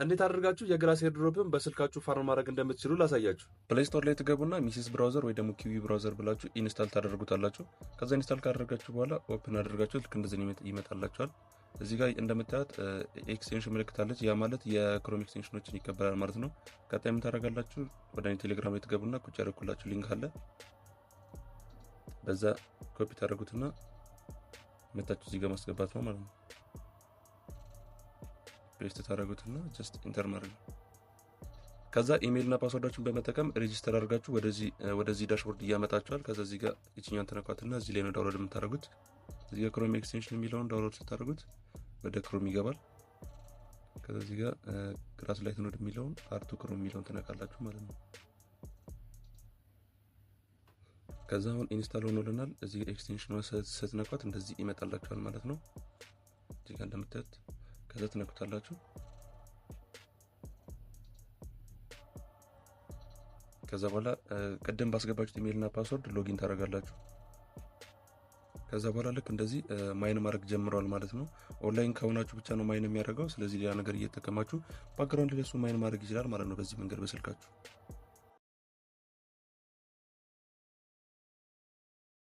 እንዴት አድርጋችሁ የግራስ ኤርድሮፕን በስልካችሁ ፋርም ማድረግ እንደምትችሉ ላሳያችሁ። ፕሌይ ስቶር ላይ ትገቡና ሚሲስ ብራውዘር ወይ ደግሞ ኪዊ ብራውዘር ብላችሁ ኢንስታል ታደርጉታላችሁ። ከዛ ኢንስታል ካደረጋችሁ በኋላ ኦፕን አድርጋችሁ ልክ እንደዚህ ይመጣላችኋል። እዚህ ጋር እንደምታዩት ኤክስቴንሽን ምልክት አለች። ያ ማለት የክሮም ኤክስቴንሽኖችን ይቀበላል ማለት ነው። ቀጣይ ምን ታደርጋላችሁ? ወደ እኔ ቴሌግራም ላይ ትገቡና ቁጭ ያደረኩላችሁ ሊንክ አለ። በዛ ኮፒ ታደርጉትና መታችሁ እዚህ ጋር ማስገባት ነው ማለት ነው። ፔስት ታደርጉትና ጀስት ኢንተር ማድረግ። ከዛ ኢሜል እና ፓስወርዳችሁን በመጠቀም ሬጂስተር አድርጋችሁ ወደዚህ ዳሽቦርድ እያመጣችኋል። ከዛ እዚህ ጋር እቺኛን ተነኳትና እዚህ ላይ ነው ዳውንሎድ የምታደርጉት። እዚህ ጋር ክሮም ኤክስቴንሽን የሚለውን ዳውንሎድ ስታደርጉት ወደ ክሮም ይገባል። ከዛ እዚህ ጋር ግራስ ላይት ኖድ የሚለውን አርቱ ክሮም የሚለውን ተነካላችሁ ማለት ነው። ከዛ አሁን ኢንስታል ሆኖልናል። እዚህ ኤክስቴንሽኑ ስትነኳት እንደዚህ ይመጣላችኋል ማለት ነው። እዚህ ጋር እንደምታዩት ከዛ ትነኩታላችሁ። ከዛ በኋላ ቀደም ባስገባችሁት ኢሜልና ፓስወርድ ሎጊን ታደርጋላችሁ። ከዛ በኋላ ልክ እንደዚህ ማይን ማድረግ ጀምሯል ማለት ነው። ኦንላይን ከሆናችሁ ብቻ ነው ማይን የሚያደርገው። ስለዚህ ሌላ ነገር እየተጠቀማችሁ ባክግራውንድ ላይ እሱ ማይን ማድረግ ይችላል ማለት ነው። በዚህ መንገድ በስልካችሁ